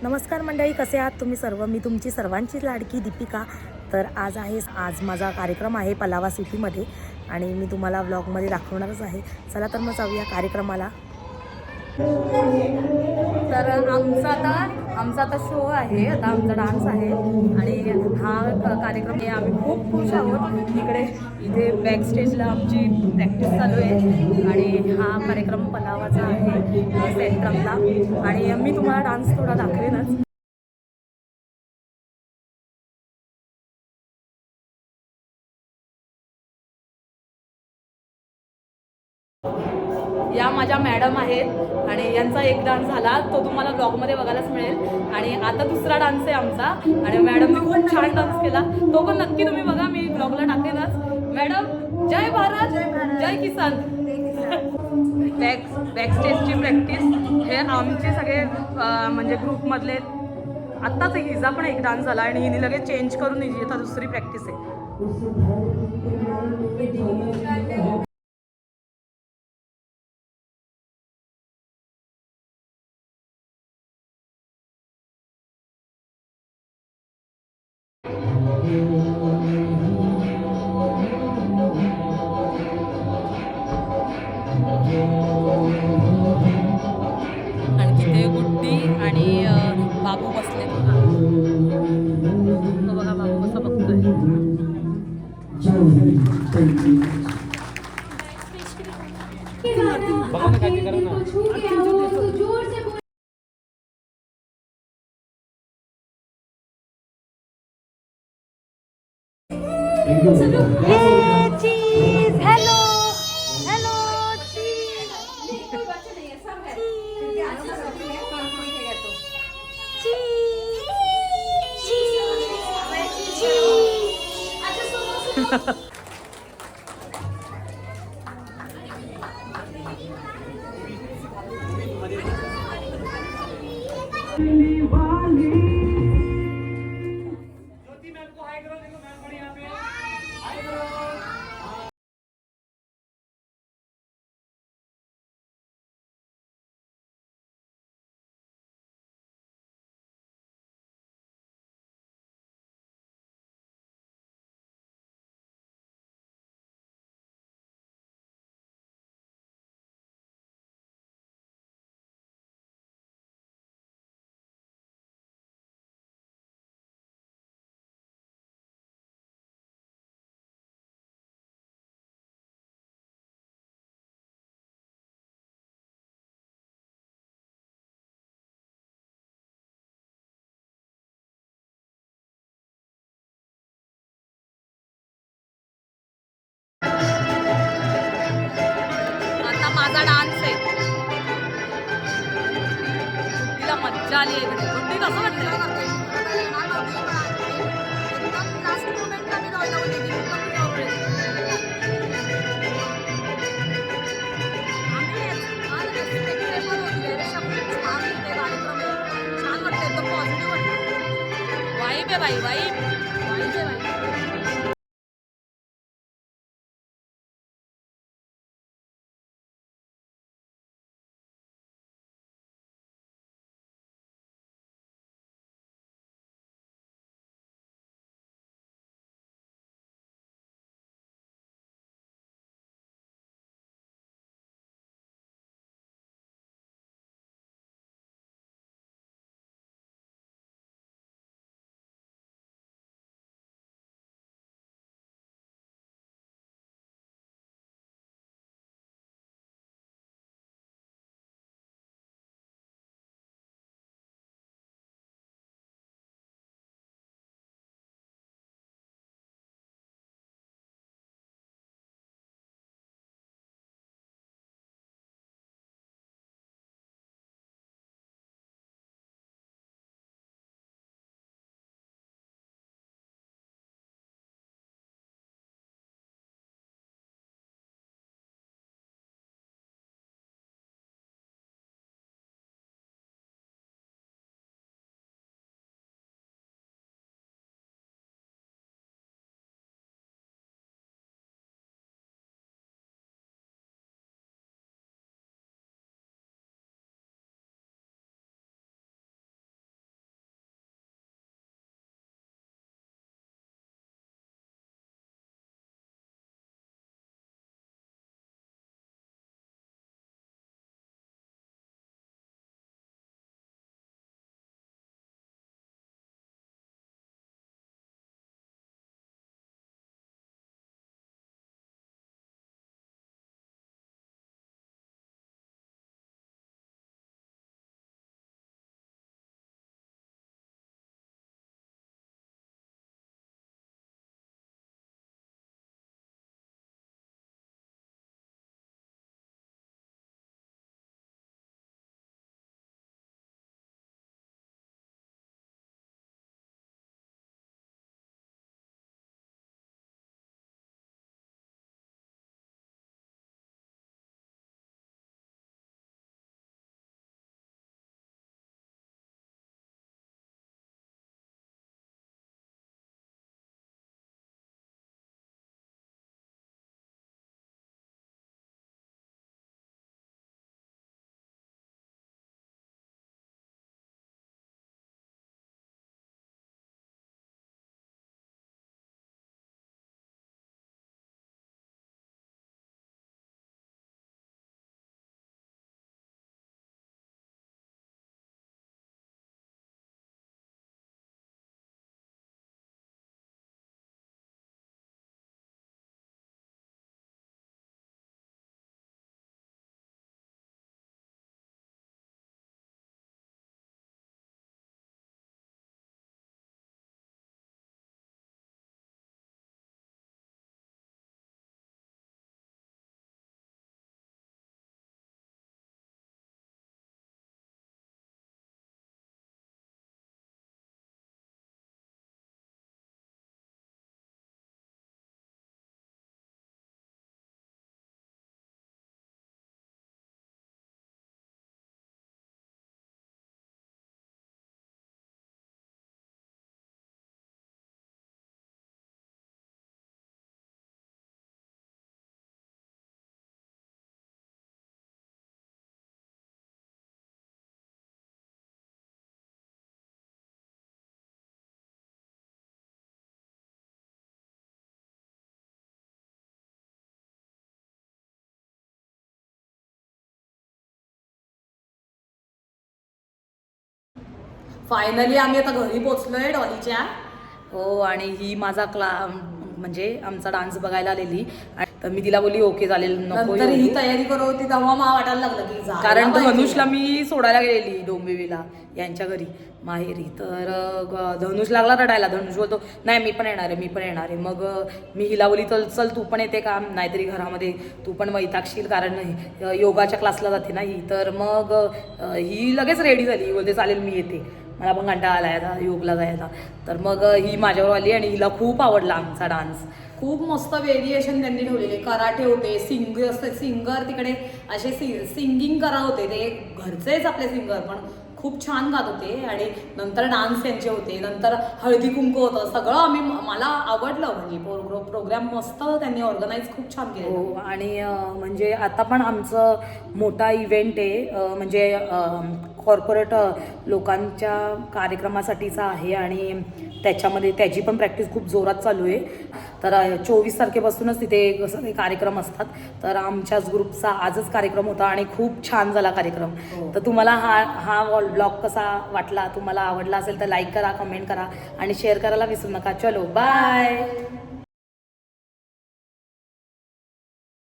नमस्कार मंडळी, कसे आहात तुम्ही सर्व? मी तुमची सर्वांची लाडकी दीपिका. तर आज माझा कार्यक्रम आहे पलावा सिटीमध्ये आणि मी तुम्हाला व्लॉगमध्ये दाखवणारच आहे. चला तर मग जाऊया कार्यक्रमाला. तर आमचा आता शो आहे, आता आमचा डान्स आहे आणि हा कार्यक्रम आहे. आम्ही खूप खुश आहोत. इथे बॅक स्टेजला आमची प्रॅक्टिस चालू आहे आणि हा कार्यक्रम पलावाचा आहे सेंट्रमला. आणि मी तुम्हाला डान्स थोडा दाखवेनच. या माझ्या मॅडम आहेत आणि यांचा एक डान्स झाला तो तुम्हाला ब्लॉगमध्ये बघायलाच मिळेल. आणि आता दुसरा डान्स आहे आमचा आणि मॅडमने खूप छान डान्स केला, तो पण नक्की तुम्ही बघा, मी ब्लॉगला टाकेनच. मॅडम जय भारत जय किसान. बॅक स्टेजची प्रॅक्टिस हे आमचे सगळे म्हणजे ग्रुपमधले. आत्ताच हिचा पण एक डान्स झाला आणि हिने लगेच चेंज करून हिची आता दुसरी प्रॅक्टिस आहे. आणि तिथे गुड्डी आणि बाबू बसले बघा. तो बघा बाबू कसा बघतोय. बघा ना काय करा ना. हेलो हेलो चीज. आता माझा डान्स आहे. तिला मज्जा आली आहे. गुड्डी कसं वाटतंय? वाईब आहे बाई, वाईब वाईब आहे बाई. फायनली आम्ही आता घरी पोचलोय डॉलीच्या. हो, आणि ही माझा म्हणजे आमचा डान्स बघायला आलेली. तर मी तिला बोलली ओके चालेल, नको नंतर ही तयारी करत होती तेव्हा मला वाटायला लागलं की जायला कारण पाहिजे. धनुषला मी सोडायला गेलेली डोंबिवलीला यांच्या घरी माहेरी. तर धनुष लागला रडायला. धनुष बोलतो नाही मी पण येणार आहे, मी पण येणार आहे. मग मी हिला बोली चल तू पण येते का, नाहीतरी घरामध्ये तू पण वैतागशील, कारण योगाच्या क्लासला जाते ना ही. तर मग ही लगेच रेडी झाली, बोलते चालेल मी येते, मला पण कंटाळा आला आता योगला जायला. तर मग ही माझ्यावर आली आणि हिला खूप आवडला आमचा डान्स. खूप मस्त व्हेरिएशन त्यांनी ठेवलेले. कराटे होते, सिंगर तिकडे असे सिंगिंग करा होते, ते घरचेच आपले सिंगर पण खूप छान गात होते. आणि नंतर डान्स त्यांचे होते, नंतर हळदी कुंकू होतं, सगळं मला आवडलं. म्हणजे प्रोग्राम मस्त त्यांनी ऑर्गनाईज खूप छान केलं. हो, आणि म्हणजे आता पण आमचं मोठा इव्हेंट आहे, म्हणजे कॉर्पोरेट लोकांच्या कार्यक्रमासाठीचा आहे आणि त्याच्यामध्ये त्याची पण प्रॅक्टिस खूप जोरात चालू आहे. तर 24 तारखेपासूनच तिथे सगळे कार्यक्रम असतात. तर आमच्याच ग्रुपचा आजच कार्यक्रम होता आणि खूप छान झाला कार्यक्रम. तर तुम्हाला हा ब्लॉग कसा वाटला, तुम्हाला आवडला असेल तर लाईक करा, कमेंट करा आणि शेअर करायला विसरू नका. चलो बाय.